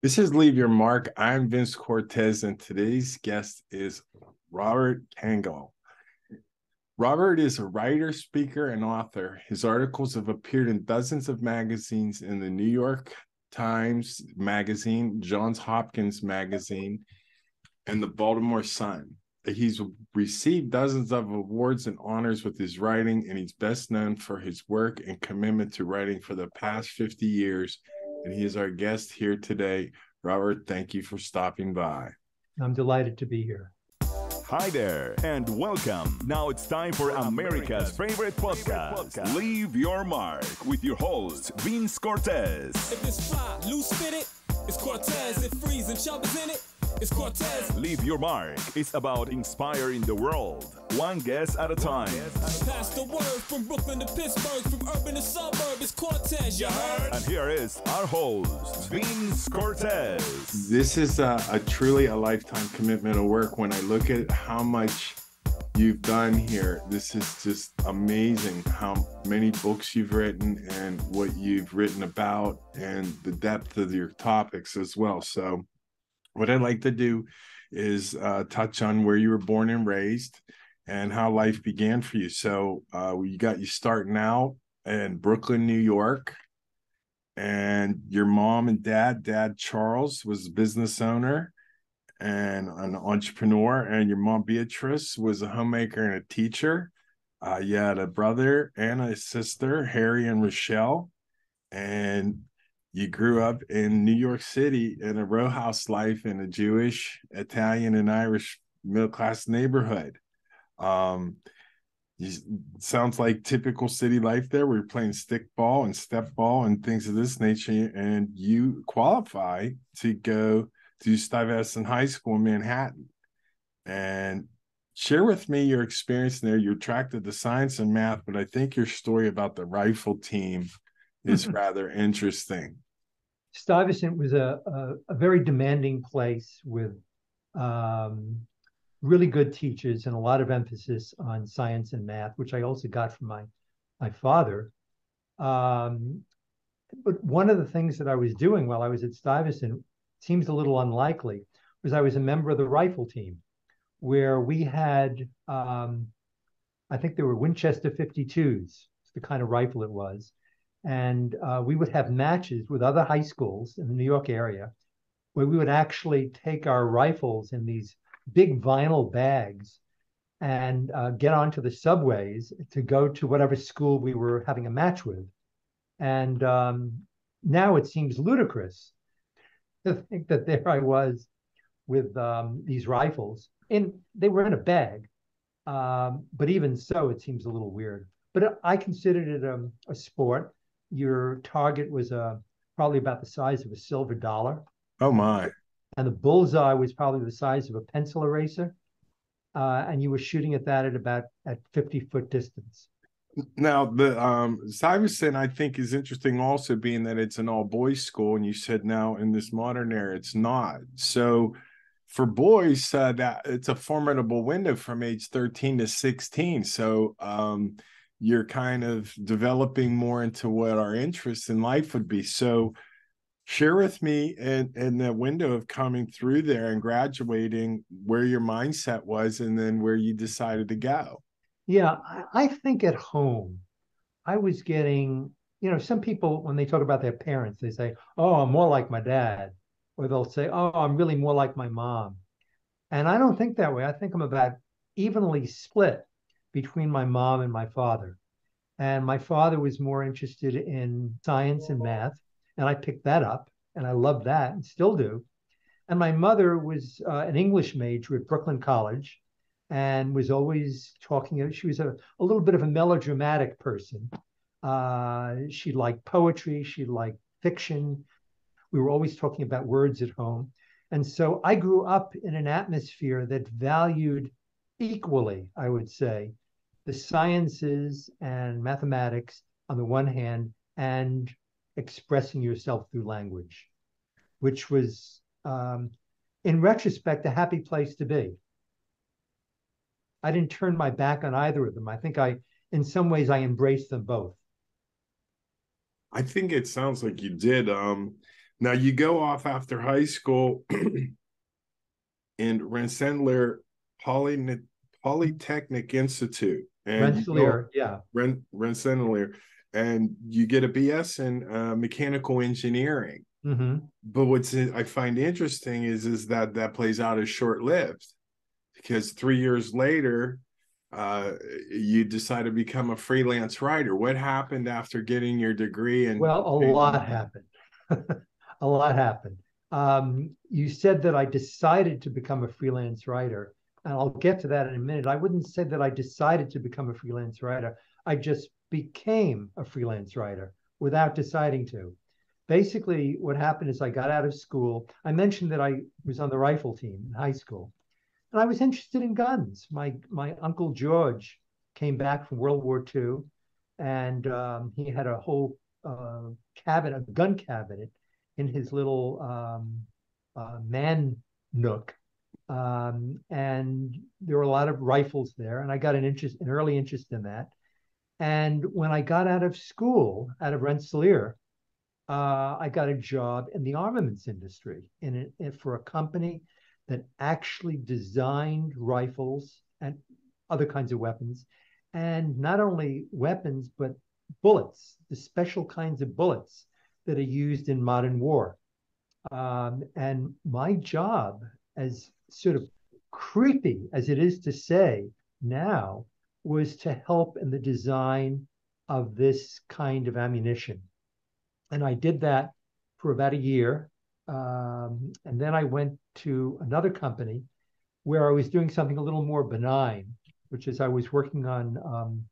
This is Leave Your Mark. I'm Vince Cortez, and today's guest is Robert Kangal. Robert is a writer, speaker, and author. His articles have appeared in dozens of magazines in the New York Times Magazine, Johns Hopkins Magazine, and the Baltimore Sun. He's received dozens of awards and honors with his writing, and he's best known for his work and commitment to writing for the past 50 years. And he is our guest here today. Robert, thank you for stopping by. I'm delighted to be here. Hi there, and welcome. Now it's time for America's favorite podcast, Leave Your Mark, with your host, Vince Cortez. If it's fly, loose fitted, it's Cortez. If freeze and chub is in it, it's Cortez. Leave Your Mark is about inspiring the world, one guest at a time. Pass the word from Brooklyn to Pittsburgh, from urban to suburb, it's Cortez, you heard? And here is our host, Vince Cortez. This is truly a lifetime commitment of work. When I look at how much you've done here, this is just amazing how many books you've written and what you've written about and the depth of your topics as well. So what I'd like to do is touch on where you were born and raised and how life began for you. So you got you starting out in Brooklyn, New York, and your mom and dad Charles was a business owner and an entrepreneur, and your mom Beatrice was a homemaker and a teacher. You had a brother and a sister, Harry and Rochelle, and you grew up in New York City in a row house life in a Jewish, Italian, and Irish middle-class neighborhood. Sounds like typical city life there, where you're playing stickball and step ball and things of this nature, and you qualify to go to Stuyvesant High School in Manhattan. And share with me your experience there. You're attracted to science and math, but I think your story about the rifle team is rather interesting. Stuyvesant was a very demanding place with really good teachers and a lot of emphasis on science and math, which I also got from my father. But one of the things that I was doing while I was at Stuyvesant seems a little unlikely, was I was a member of the rifle team, where we had, I think there were Winchester 52s, it's the kind of rifle it was. And we would have matches with other high schools in the New York area, where we would actually take our rifles in these big vinyl bags and get onto the subways to go to whatever school we were having a match with. And now it seems ludicrous to think that there I was with these rifles, and they were in a bag. But even so, it seems a little weird. But I considered it a sport. Your target was probably about the size of a silver dollar. Oh my. And the bullseye was probably the size of a pencil eraser. And you were shooting at that at 50-foot distance. Now, the Stuyvesant, I think, is interesting also, being that it's an all-boys school, and you said now in this modern era it's not. So for boys, that it's a formidable window from age 13 to 16. So you're kind of developing more into what our interests in life would be. So share with me in the window of coming through there and graduating, where your mindset was and then where you decided to go. Yeah, I think at home, I was getting, some people, when they talk about their parents, they say, oh, I'm more like my dad. Or they'll say, oh, I'm really more like my mom. And I don't think that way. I think I'm about evenly split between my mom and my father. And my father was more interested in science and math, and I picked that up, and I loved that and still do. And my mother was an English major at Brooklyn College and was always talking. She was a little bit of a melodramatic person. She liked poetry. She liked fiction. We were always talking about words at home. And so I grew up in an atmosphere that valued equally, I would say, the sciences and mathematics on the one hand, and expressing yourself through language, which was, in retrospect, a happy place to be. I didn't turn my back on either of them. I think in some ways, I embraced them both. I think it sounds like you did. Now you go off after high school in Rensselaer Polytechnic Institute, and you go Rensselaer, yeah. Rensselaer, and you get a BS in mechanical engineering. Mm-hmm. But what's I find interesting is that that plays out as short lived, because 3 years later, uh, you decide to become a freelance writer. What happened after getting your degree? And Well, a lot happened. A lot happened. You said that I decided to become a freelance writer, and I'll get to that in a minute. I wouldn't say that I decided to become a freelance writer. I just became a freelance writer without deciding to. Basically, what happened is I got out of school. I mentioned that I was on the rifle team in high school, and I was interested in guns. My uncle George came back from World War II, and he had a whole cabinet, a gun cabinet, in his little man nook, and there were a lot of rifles there, and I got an early interest in that. And when I got out of school, out of Rensselaer, I got a job in the armaments industry for a company that actually designed rifles and other kinds of weapons, and not only weapons, but bullets, the special kinds of bullets that are used in modern war. And my job, as sort of creepy as it is to say now, was to help in the design of this kind of ammunition. And I did that for about a year. And then I went to another company where I was doing something a little more benign, which is I was working on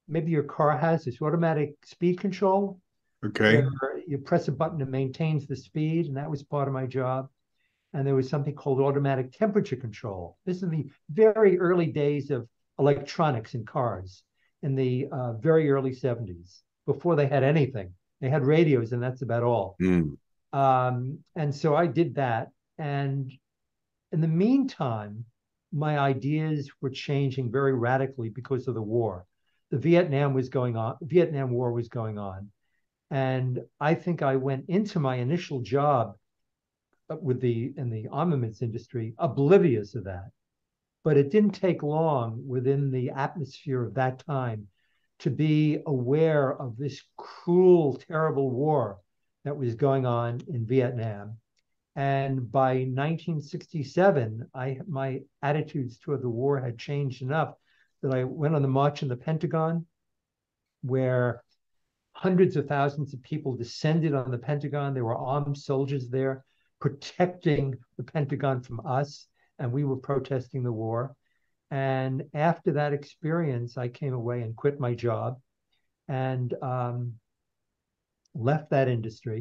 maybe your car has this automatic speed control, okay, where you press a button, it maintains the speed, and that was part of my job. And there was something called automatic temperature control. This is the very early days of electronics in cars, in the very early 70s, before they had anything. They had radios, and that's about all. And so I did that. And in the meantime, my ideas were changing very radically because of the war. The Vietnam War was going on. And I think I went into my initial job in the armaments industry oblivious of that. But it didn't take long within the atmosphere of that time to be aware of this cruel, terrible war that was going on in Vietnam. And by 1967, my attitudes toward the war had changed enough that I went on the march in the Pentagon, where hundreds of thousands of people descended on the Pentagon. There were armed soldiers there protecting the Pentagon from us, and we were protesting the war. And after that experience, I came away and quit my job and left that industry.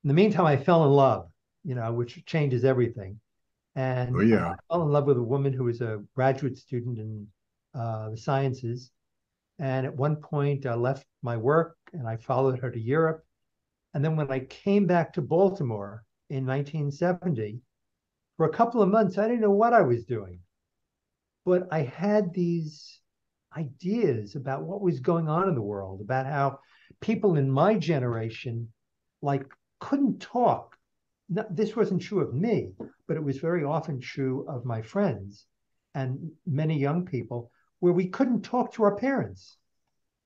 In the meantime, I fell in love, which changes everything. And oh yeah, I fell in love with a woman who was a graduate student in the sciences. And at one point, I left my work and I followed her to Europe. And then when I came back to Baltimore in 1970, for a couple of months, I didn't know what I was doing. But I had these ideas about what was going on in the world, about how people in my generation like couldn't talk. This wasn't true of me, but it was very often true of my friends and many young people, where we couldn't talk to our parents.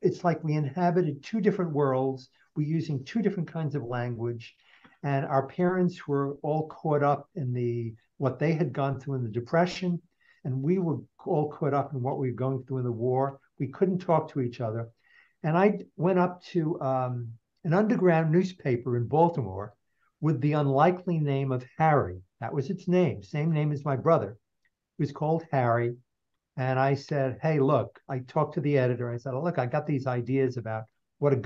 It's like we inhabited two different worlds. We're using two different kinds of language, and our parents were all caught up in what they had gone through in the Depression, and we were all caught up in what we were going through in the war. We couldn't talk to each other. And I went up to an underground newspaper in Baltimore with the unlikely name of Harry. That was its name, same name as my brother. It was called Harry. And I said, hey, look, I talked to the editor. I said, look, I got these ideas about what's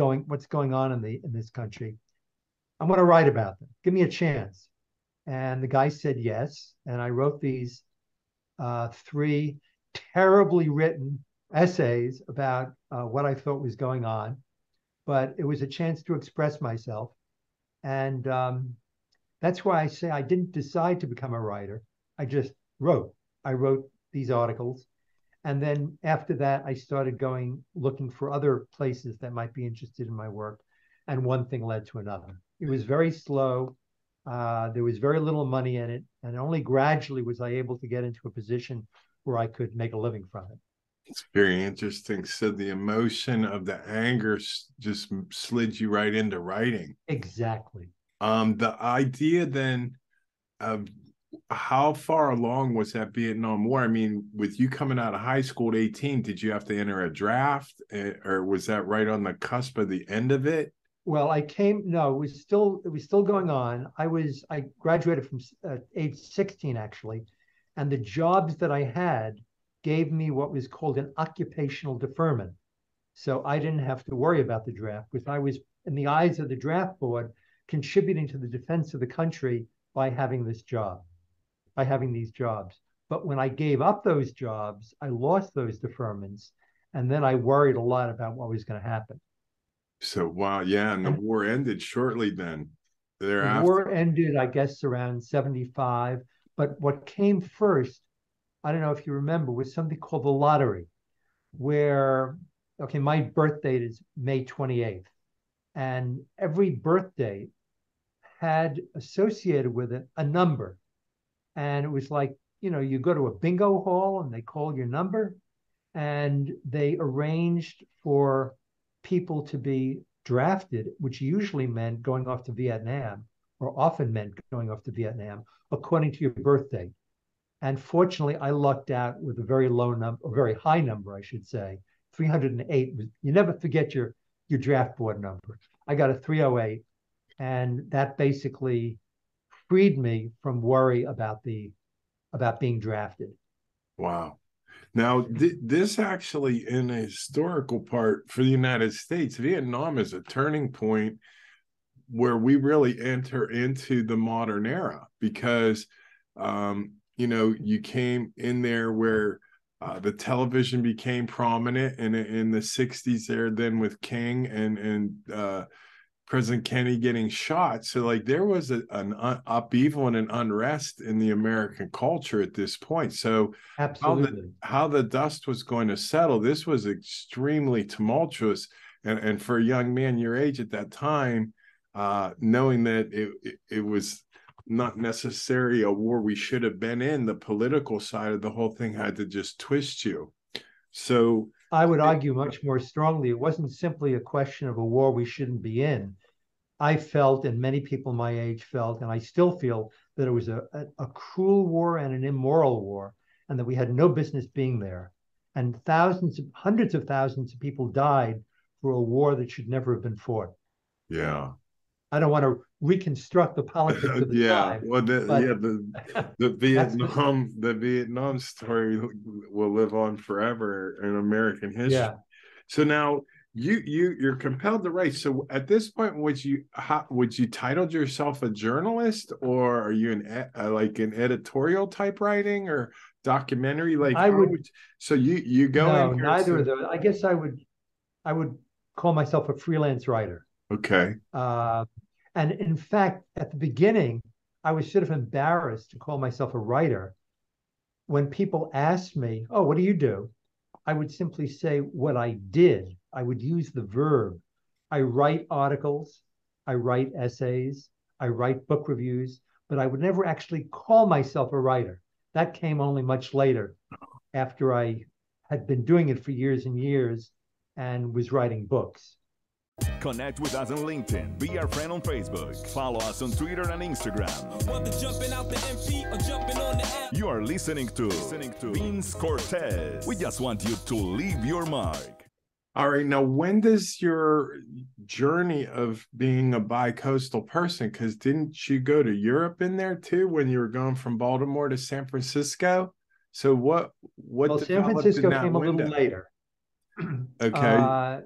going on in this country. I want to write about them. Give me a chance. And the guy said yes. And I wrote these three terribly written essays about what I thought was going on. But it was a chance to express myself. And that's why I say I didn't decide to become a writer. I just wrote. I wrote these articles. And then after that, I started looking for other places that might be interested in my work. And one thing led to another. It was very slow. There was very little money in it, and only gradually was I able to get into a position where I could make a living from it. It's very interesting. So the emotion of the anger just slid you right into writing. Exactly. The idea then of how far along was that Vietnam War? I mean, with you coming out of high school at 18, did you have to enter a draft, or was that right on the cusp of the end of it? Well, I came. No, it was still going on. I graduated from age 16 actually, and the jobs that I had gave me what was called an occupational deferment. So I didn't have to worry about the draft because I was, in the eyes of the draft board, contributing to the defense of the country by having this job, by having these jobs. But when I gave up those jobs, I lost those deferments. And then I worried a lot about what was going to happen. So, wow, yeah, and the And war ended shortly then, the thereafter. war ended, I guess, around 75. But what came first, I don't know if you remember, was something called the lottery, where, okay, my birth date is May 28th. And every birthday had associated with it a number. And it was like, you go to a bingo hall and they call your number, and they arranged for people to be drafted, which usually meant going off to Vietnam, or often meant going off to Vietnam, according to your birthday. And fortunately, I lucked out with a very low number, or very high number, I should say. 308. You never forget your draft board number. I got a 308, and that basically freed me from worry about being drafted. Wow. Now, this actually, in a historical part for the United States, Vietnam is a turning point where we really enter into the modern era because, you came in there where the television became prominent in the 60s there, then with King and President Kennedy getting shot. So like there was an upheaval and an unrest in the American culture at this point. So Absolutely. how the dust was going to settle, this was extremely tumultuous. And for a young man your age at that time, knowing that it was not necessarily a war we should have been in, the political side of the whole thing had to just twist you. So I would argue much more strongly. It wasn't simply a question of a war we shouldn't be in. I felt, and many people my age felt, and I still feel, that it was a cruel war and an immoral war, and that we had no business being there. And hundreds of thousands of people died for a war that should never have been fought. yeah. I don't want to reconstruct the politics of the Yeah, time, well, but the that's Vietnam story will live on forever in American history. yeah. So now you're compelled to write. So at this point, would you titled yourself a journalist, or are you like an editorial type writing or documentary? Like I how would would so you go in no, here? neither So, of those. I guess I would call myself a freelance writer. okay, Uh, and in fact, at the beginning, I was sort of embarrassed to call myself a writer. When people asked me, "Oh, what do you do?" I would simply say what I did. I would use the verb. I write articles, I write essays, I write book reviews, but I would never actually call myself a writer. That came only much later, after I had been doing it for years and years and was writing books. Connect with us on LinkedIn. Be our friend on Facebook. Follow us on Twitter and Instagram. Whether jumping out the MP or jumping on the app. You are listening to Vince Cortese. We just want you to leave your mark. all right. Now, when does your journey of being a bi-coastal person? Because didn't you go to Europe in there too when you were going from Baltimore to San Francisco? So what Well, San developed in Francisco that came a little window? later. Okay. uh,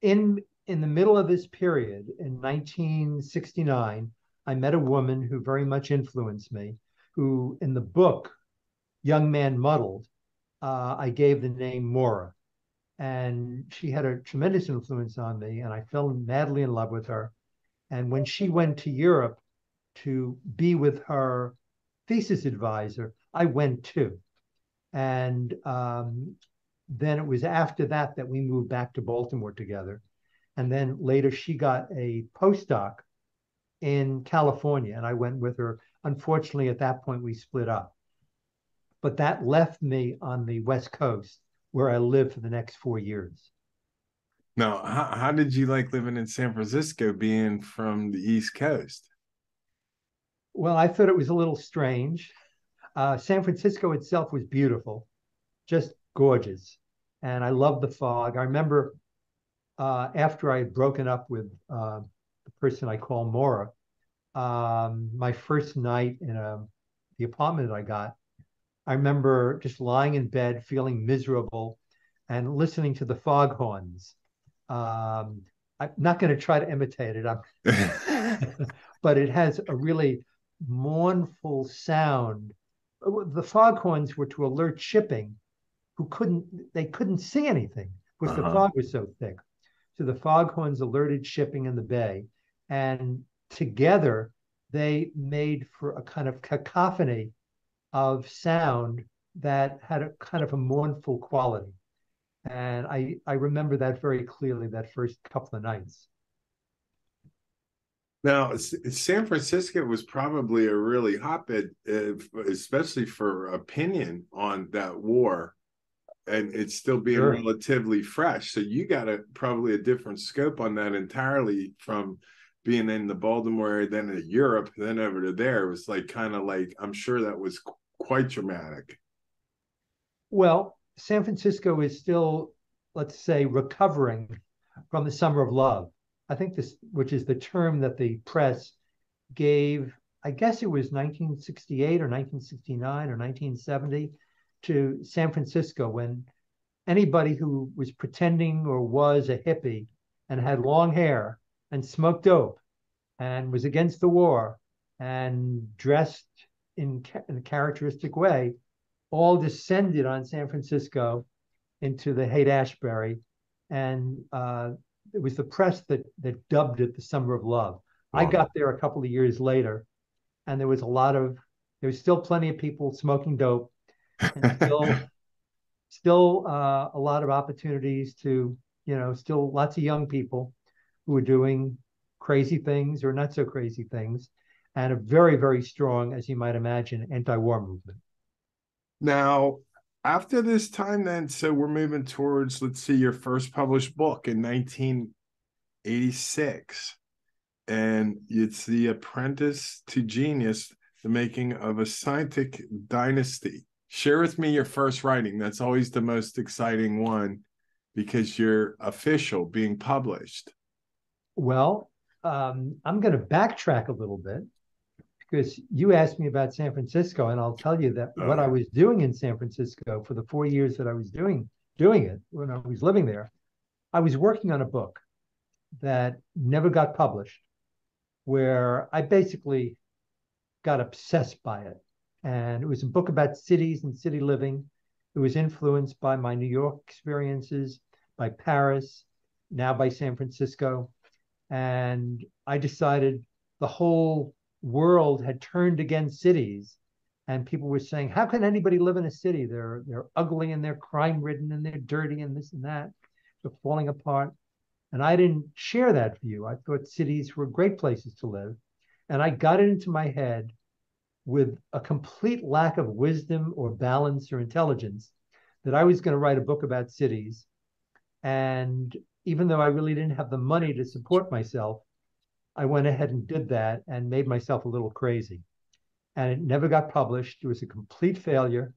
in the middle of this period, in 1969, I met a woman who very much influenced me, who in the book Young Man Muddled, I gave the name Maura. And she had a tremendous influence on me, and I fell madly in love with her. And when she went to Europe to be with her thesis advisor, I went too. And then it was after that we moved back to Baltimore together. And then later she got a postdoc in California, and I went with her. Unfortunately, at that point, we split up. But that left me on the West Coast, where I lived for the next 4 years. Now, how did you like living in San Francisco, being from the East Coast? Well, I thought it was a little strange. San Francisco itself was beautiful, just gorgeous. And I loved the fog. I remember after I had broken up with the person I call Maura, my first night in the apartment that I got, I remember just lying in bed, feeling miserable, and listening to the foghorns. I'm not going to try to imitate it, but it has a really mournful sound. The foghorns were to alert shipping, who couldn't see anything because the fog was so thick. So the foghorns alerted shipping in the bay, and together they made for a kind of cacophony of sound that had a kind of a mournful quality. And I remember that very clearly that first couple of nights. Now, San Francisco was probably a really hotbed, especially for opinion on that war, and it's still being relatively fresh. So you got probably a different scope on that entirely from being in the Baltimore area, then in Europe, then over to there. It was like kind of like, I'm sure that was quite dramatic. Well, San Francisco is still, let's say, recovering from the summer of love. I think this, which is the term that the press gave, I guess it was 1968 or 1969 or 1970 to San Francisco, when anybody who was pretending or was a hippie and had long hair and smoked dope and was against the war and dressed in a characteristic way all descended on San Francisco into the Haight-Ashbury. And it was the press that dubbed it the Summer of Love. Wow. I got there a couple of years later, and there was still plenty of people smoking dope, and still a lot of opportunities to, still lots of young people who were doing crazy things or not so crazy things, and a very, very strong, as you might imagine, anti-war movement. Now, after this time then, so we're moving towards, let's see, your first published book in 1986. And it's The Apprentice to Genius, The Making of a Scientific Dynasty. Share with me your first writing. That's always the most exciting one because you're official, being published. Well, I'm going to backtrack a little bit, because you asked me about San Francisco, and I'll tell you that what I was doing in San Francisco for the 4 years that I was doing it, when I was living there, I was working on a book that never got published, where I basically got obsessed by it. And it was a book about cities and city living. It was influenced by my New York experiences, by Paris, now by San Francisco. And I decided the whole world had turned against cities, and people were saying, how can anybody live in a city? They're ugly, and they're crime ridden, and they're dirty, and this and that. They're falling apart. And I didn't share that view. I thought cities were great places to live. And I got it into my head, with a complete lack of wisdom or balance or intelligence, that I was going to write a book about cities. And even though I really didn't have the money to support myself, I went ahead and did that and made myself a little crazy. And it never got published. It was a complete failure.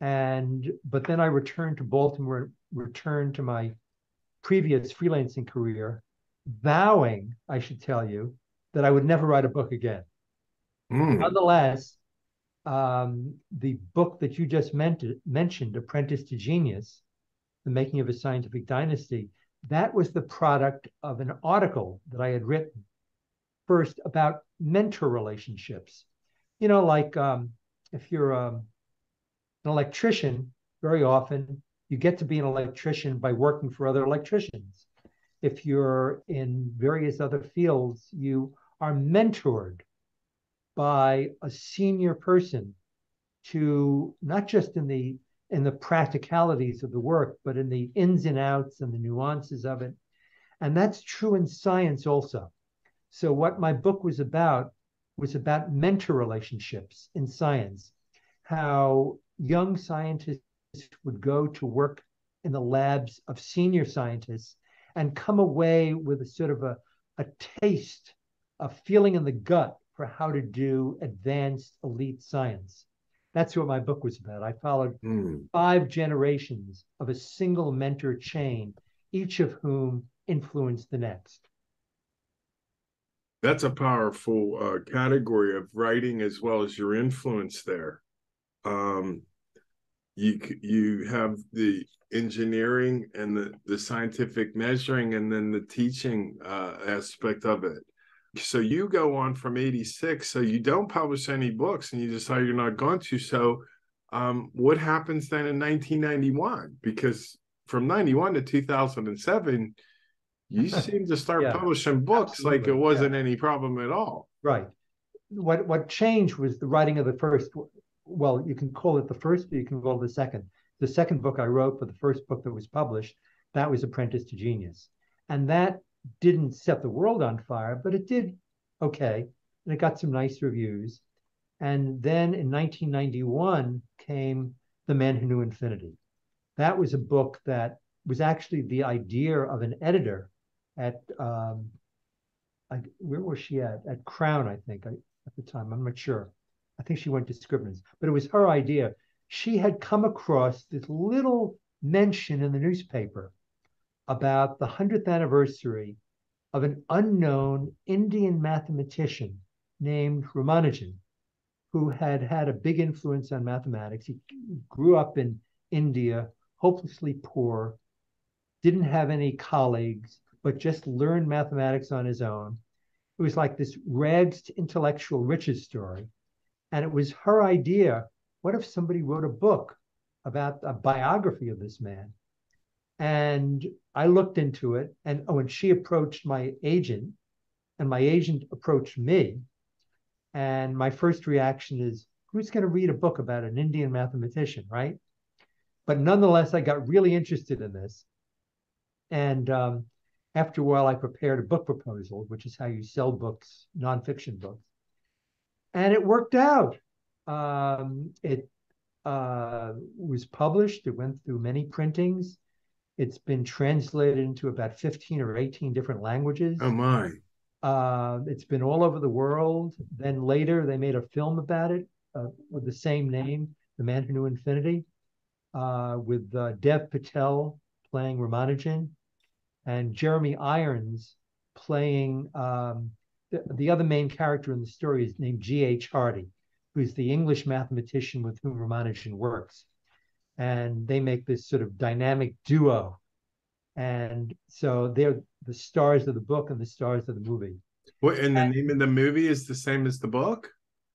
But then I returned to Baltimore, returned to my previous freelancing career, vowing, I should tell you, that I would never write a book again. Nonetheless, the book that you just mentioned, Apprentice to Genius, The Making of a Scientific Dynasty, that was the product of an article that I had written first about mentor relationships. Like if you're an electrician, very often you get to be an electrician by working for other electricians. If you're in various other fields, you are mentored by a senior person to not just in the practicalities of the work, but in the ins and outs and the nuances of it. And that's true in science also. So what my book was about mentor relationships in science, how young scientists would go to work in the labs of senior scientists and come away with a sort of a taste, a feeling in the gut for how to do advanced elite science. That's what my book was about. I followed 5 generations of a single mentor chain, each of whom influenced the next. That's a powerful category of writing as well as your influence there. You have the engineering and the scientific measuring and then the teaching aspect of it. So you go on from 86, so you don't publish any books and you decide you're not going to. So what happens then in 1991? Because from 91 to 2007, you seem to start publishing books like it wasn't any problem at all. Right. What changed was the writing of the first, well, you can call it the first, but you can call it the second. The second book I wrote for the first book that was published, that was Apprentice to Genius. And that didn't set the world on fire, but it did okay. And it got some nice reviews. And then in 1991 came The Man Who Knew Infinity. That was a book that was actually the idea of an editor at, where was she at? At Crown, I think, at the time. I'm not sure. I think she went to Scribner's, but it was her idea. She had come across this little mention in the newspaper about the 100th anniversary of an unknown Indian mathematician named Ramanujan, who had had a big influence on mathematics. He grew up in India, hopelessly poor, didn't have any colleagues, but just learned mathematics on his own. It was like this rags to intellectual riches story. And it was her idea, what if somebody wrote a book about a biography of this man? And I looked into it, and she approached my agent, and my agent approached me. And my first reaction is, who's going to read a book about an Indian mathematician, right? But nonetheless, I got really interested in this. And after a while, I prepared a book proposal, which is how you sell books, nonfiction books. And it worked out. It was published. It went through many printings. It's been translated into about 15 or 18 different languages. Oh, my. It's been all over the world. Then later, they made a film about it with the same name, The Man Who Knew Infinity, with Dev Patel playing Ramanujan and Jeremy Irons playing the other main character in the story is named G.H. Hardy, who's the English mathematician with whom Ramanujan works. And they make this sort of dynamic duo. And so they're the stars of the book and the stars of the movie. What, and the name of the movie is the same as the book?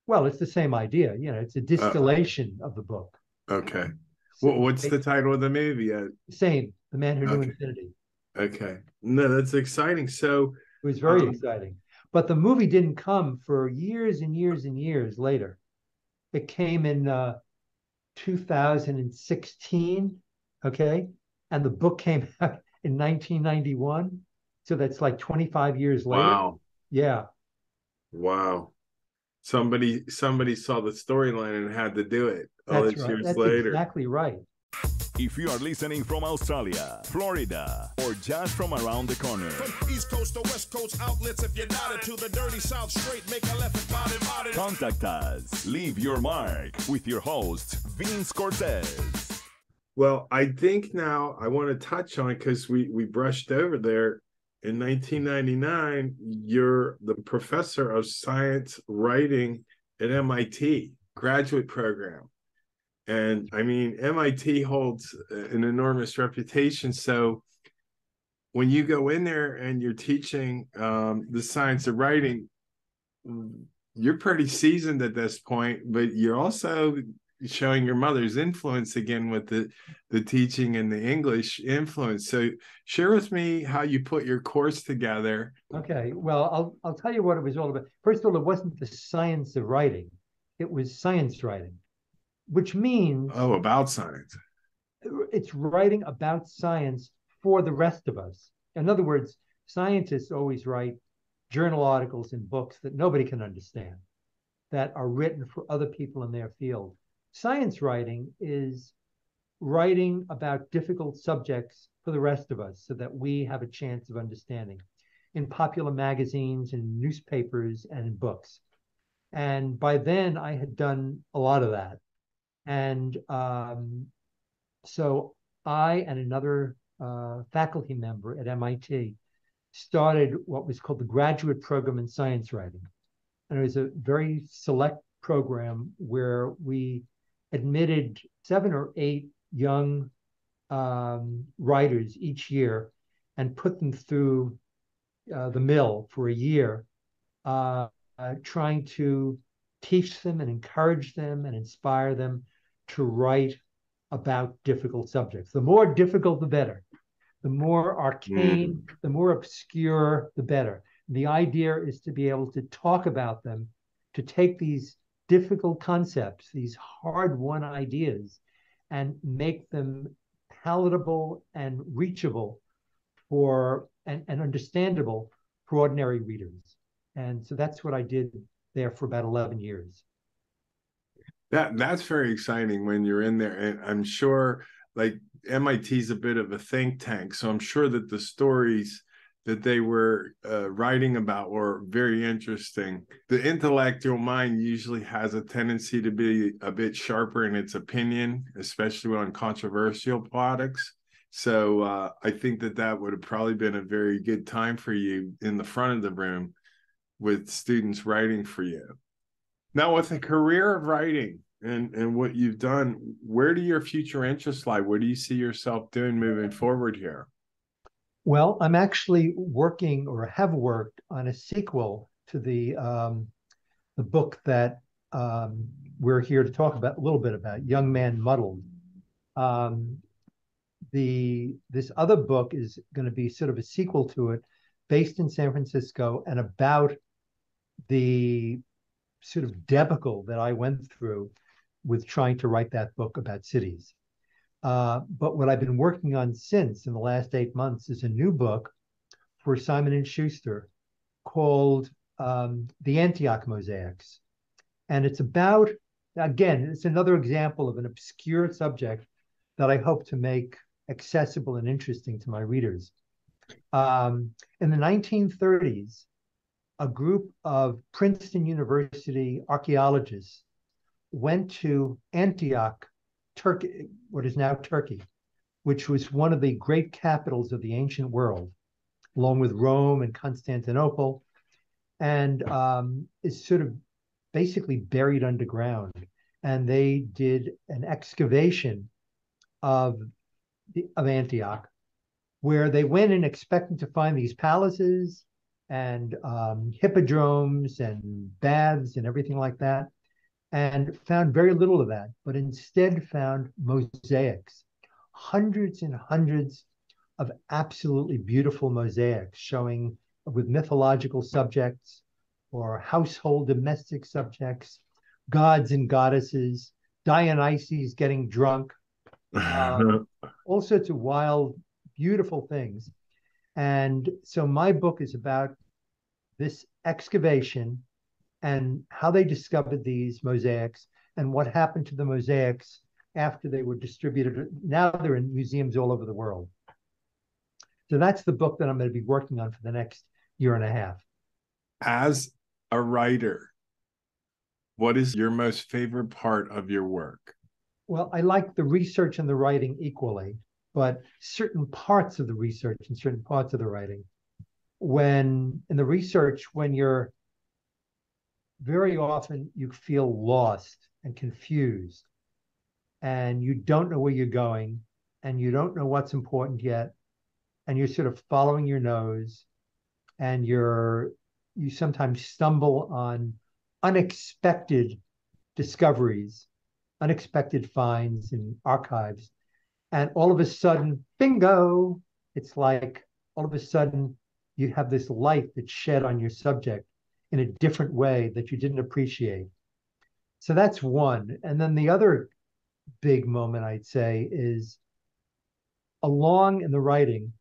Well, it's the same idea. You know, it's a distillation of the book. Okay. So What's the title of the movie? Same, The Man Who Knew Infinity. Okay. No, that's exciting. So it was very exciting. But the movie didn't come for years and years and years later. It came in 2016, okay? And the book came out in 1991. So that's like 25 years later. Wow. Yeah. Wow. Somebody saw the storyline and had to do it all these years That's later. Exactly right. If you are listening from Australia, Florida, or just from around the corner, From East Coast to West Coast outlets, if you're not into the dirty South straight, make a left and body. contact us. Leave your mark with your host, Vince Cortese. Well, I think now I want to touch on, because we brushed over there, in 1999, you're the professor of science writing at MIT graduate program. And I mean, MIT holds an enormous reputation. So when you go in there and you're teaching the science of writing, you're pretty seasoned at this point, but you're also showing your mother's influence again with the teaching and the English influence. So share with me how you put your course together. Okay, well, I'll tell you what it was all about. First of all, it wasn't the science of writing. It was science writing, which means... Oh, about science. It's writing about science for the rest of us. In other words, scientists always write journal articles and books that nobody can understand, that are written for other people in their field. Science writing is writing about difficult subjects for the rest of us so that we have a chance of understanding in popular magazines and newspapers and in books. And by then I had done a lot of that. And so I and another faculty member at MIT started what was called the Graduate Program in Science Writing. And it was a very select program where we admitted 7 or 8 young writers each year and put them through the mill for a year, trying to teach them and encourage them and inspire them to write about difficult subjects. The more difficult, the better. The more arcane, the more obscure, the better. The idea is to be able to talk about them, to take these difficult concepts, these hard-won ideas, and make them palatable and reachable for and understandable for ordinary readers. And so that's what I did there for about 11 years. That's very exciting when you're in there. And I'm sure like MIT is a bit of a think tank. So I'm sure that the stories that they were writing about were very interesting. The intellectual mind usually has a tendency to be a bit sharper in its opinion, especially on controversial products. So I think that would have probably been a very good time for you in the front of the room with students writing for you. Now, with a career of writing and what you've done, where do your future interests lie? What do you see yourself doing moving forward here? Well, I'm actually working or have worked on a sequel to the book that we're here to talk about a little bit about, Young Man Muddled. This other book is going to be sort of a sequel to it, based in San Francisco and about the sort of debacle that I went through with trying to write that book about cities. But what I've been working on since in the last 8 months is a new book for Simon & Schuster called The Antioch Mosaics. And it's about, again, it's another example of an obscure subject that I hope to make accessible and interesting to my readers. In the 1930s, a group of Princeton University archaeologists went to Antioch, Turkey, what is now Turkey, which was one of the great capitals of the ancient world, along with Rome and Constantinople, and is sort of basically buried underground. And they did an excavation of Antioch, where they went in expecting to find these palaces and hippodromes and baths and everything like that, and found very little of that, but instead found mosaics, hundreds and hundreds of absolutely beautiful mosaics showing with mythological subjects or household domestic subjects, gods and goddesses, Dionysus getting drunk, all sorts of wild, beautiful things. And so my book is about this excavation and how they discovered these mosaics and what happened to the mosaics after they were distributed. Now they're in museums all over the world. So that's the book that I'm going to be working on for the next year and a half. As a writer, what is your most favorite part of your work? Well, I like the research and the writing equally, but certain parts of the research and certain parts of the writing, when in the research, when you're very often you feel lost and confused and you don't know where you're going and you don't know what's important yet, and you're sort of following your nose, and you sometimes stumble on unexpected discoveries, unexpected finds in archives, and all of a sudden, bingo, it's like all of a sudden you have this light that's shed on your subject in a different way that you didn't appreciate. So that's one. And then the other big moment, I'd say, is along in the writing,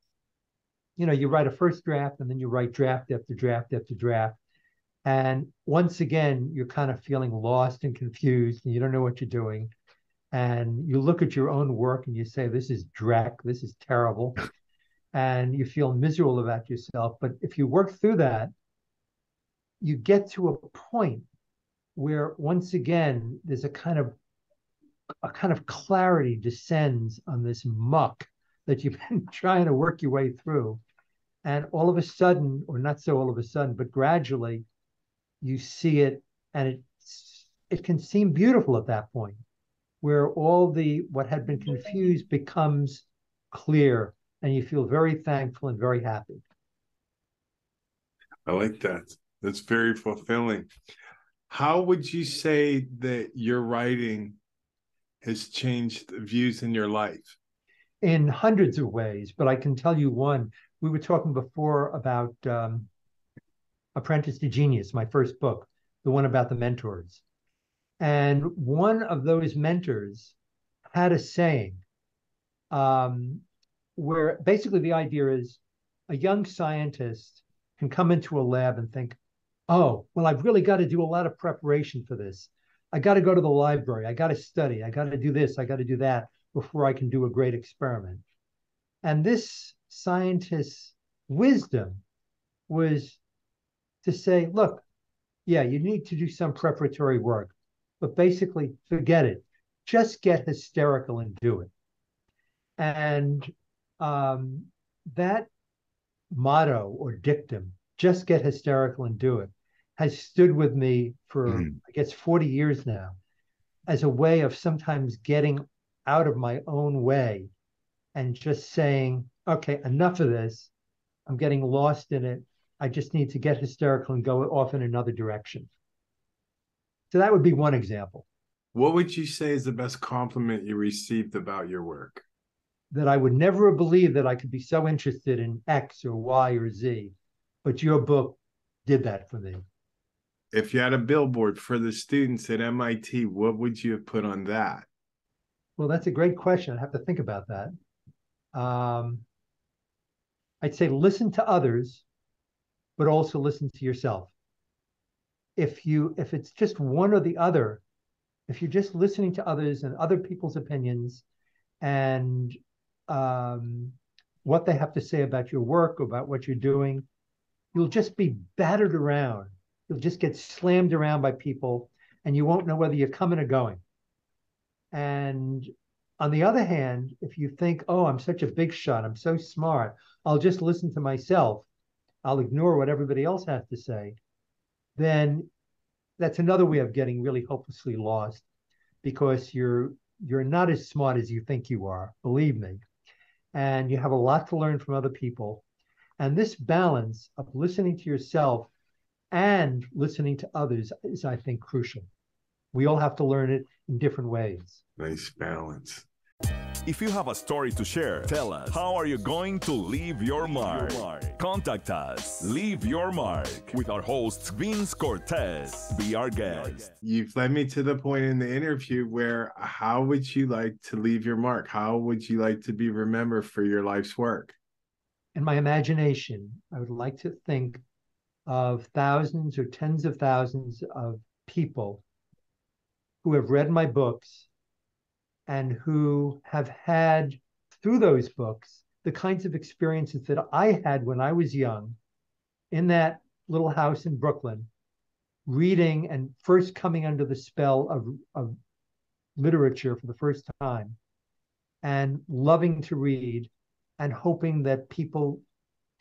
you write a first draft and then you write draft after draft after draft. And once again, you're kind of feeling lost and confused and you don't know what you're doing. And you look at your own work and you say, this is dreck, this is terrible. And you feel miserable about yourself. But if you work through that, you get to a point where once again, there's a kind of clarity descends on this muck that you've been trying to work your way through. And all of a sudden, or not so all of a sudden, but gradually you see it, and it can seem beautiful at that point, where all what had been confused becomes clear, and you feel very thankful and very happy. I like that. That's very fulfilling. How would you say that your writing has changed views in your life? In hundreds of ways, but I can tell you one. We were talking before about Apprentice to Genius, my first book, the one about the mentors. And one of those mentors had a saying where basically the idea is a young scientist can come into a lab and think, oh, well, I've really got to do a lot of preparation for this. I got to go to the library. I got to study. I got to do this. I got to do that before I can do a great experiment. And this scientist's wisdom was to say, look, yeah, you need to do some preparatory work, but basically forget it. Just get hysterical and do it. And that motto or dictum, just get hysterical and do it, has stood with me for, I guess, 40 years now as a way of sometimes getting out of my own way and just saying, okay, enough of this. I'm getting lost in it. I just need to get hysterical and go off in another direction. So that would be one example. What would you say is the best compliment you received about your work? That I would never have believed that I could be so interested in X or Y or Z, but your book did that for me. If you had a billboard for the students at MIT, what would you have put on that? Well, that's a great question. I'd have to think about that. I'd say listen to others, but also listen to yourself. If it's just one or the other, if you're just listening to others and other people's opinions and what they have to say about your work, about what you're doing, you'll just be battered around. You'll just get slammed around by people and you won't know whether you're coming or going. And on the other hand, if you think, oh, I'm such a big shot, I'm so smart, I'll just listen to myself, I'll ignore what everybody else has to say, then that's another way of getting really hopelessly lost, because you're not as smart as you think you are, believe me. And you have a lot to learn from other people. And this balance of listening to yourself and listening to others is, I think, crucial. We all have to learn it in different ways. Nice balance. If you have a story to share, tell us. How are you going to leave your mark? Contact us. Leave your mark with our host, Vince Cortese. Be our guest. You've led me to the point in the interview where how would you like to leave your mark? How would you like to be remembered for your life's work? In my imagination, I would like to think of thousands or tens of thousands of people who have read my books and who have had, through those books, the kinds of experiences that I had when I was young in that little house in Brooklyn, reading and first coming under the spell of literature for the first time and loving to read and hoping that people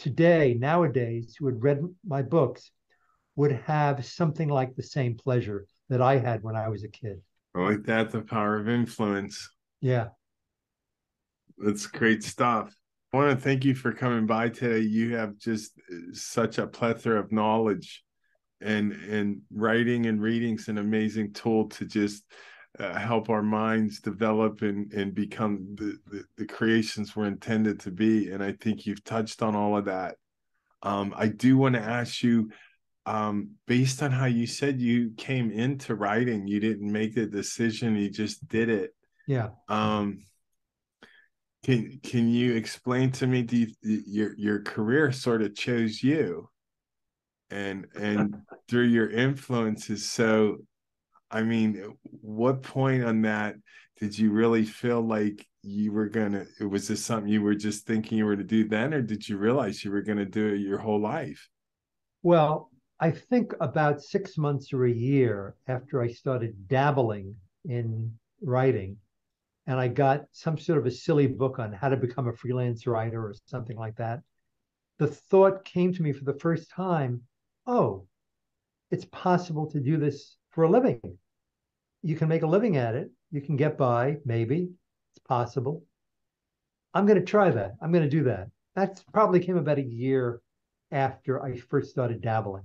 nowadays, who had read my books would have something like the same pleasure that I had when I was a kid. I like that, the power of influence. Yeah. That's great stuff. I want to thank you for coming by today. You have just such a plethora of knowledge, and writing and reading is an amazing tool to just help our minds develop and become the creations we're intended to be. And I think you've touched on all of that. I do want to ask you, based on how you said you came into writing, you didn't make the decision, you just did it. Yeah. Can you explain to me, your career sort of chose you, and through your influences? So, I mean, what point on that did you really feel like you were gonna? Was this something you were just thinking you were to do then, or did you realize you were gonna do it your whole life? Well, I think about 6 months or a year after I started dabbling in writing, and I got some sort of a silly book on how to become a freelance writer or something like that, the thought came to me for the first time, oh, it's possible to do this for a living. You can make a living at it. You can get by, maybe. It's possible. I'm going to try that. I'm going to do that. That probably came about a year after I first started dabbling.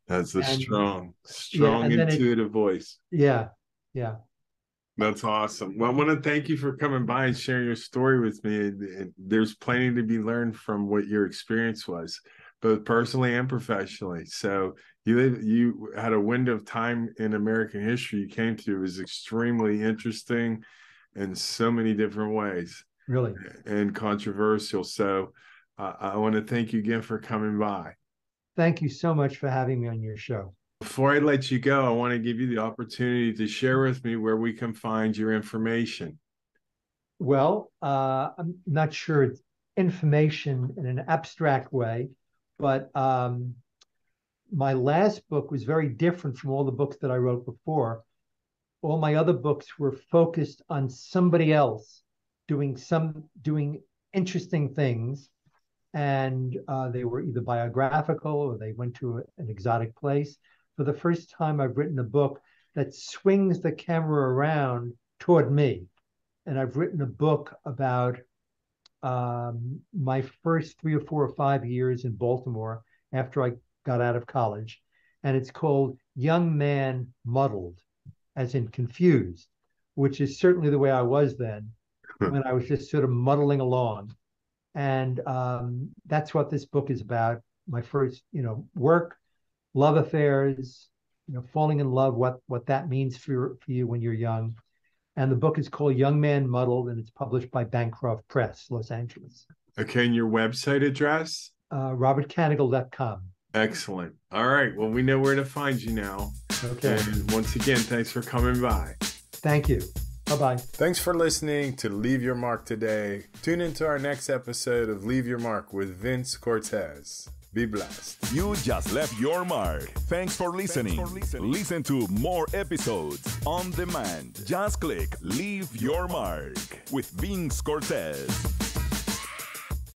That's a And yeah, strong and then intuitive voice. yeah, yeah. That's awesome. Well, I want to thank you for coming by and sharing your story with me. And there's plenty to be learned from what your experience was, both personally and professionally. So you had a window of time in American history you came to. It was extremely interesting in so many different ways Really. and controversial. So I want to thank you again for coming by. Thank you so much for having me on your show. Before I let you go, I want to give you the opportunity to share with me where we can find your information. Well, I'm not sure it's information in an abstract way, but my last book was very different from all the books that I wrote before. All my other books were focused on somebody else doing interesting things, and they were either biographical or they went to an exotic place. For the first time, I've written a book that swings the camera around toward me, and I've written a book about my first 3 or 4 or 5 years in Baltimore after I got out of college, and it's called Young Man Muddled, as in confused, which is certainly the way I was then when I was just sort of muddling along. And that's what this book is about. My first, work, love affairs, falling in love, what that means for you when you're young. And the book is called Young Man Muddled, and it's published by Bancroft Press, Los Angeles. Okay, and your website address? RobertCanigal.com. Excellent. All right. Well, we know where to find you now. Okay. And once again, thanks for coming by. Thank you. Bye-bye. Thanks for listening to Leave Your Mark today. Tune into our next episode of Leave Your Mark with Vince Cortese. Be blessed. You just left your mark. Thanks for listening. Listen to more episodes on demand. Just click Leave Your Mark with Vince Cortese.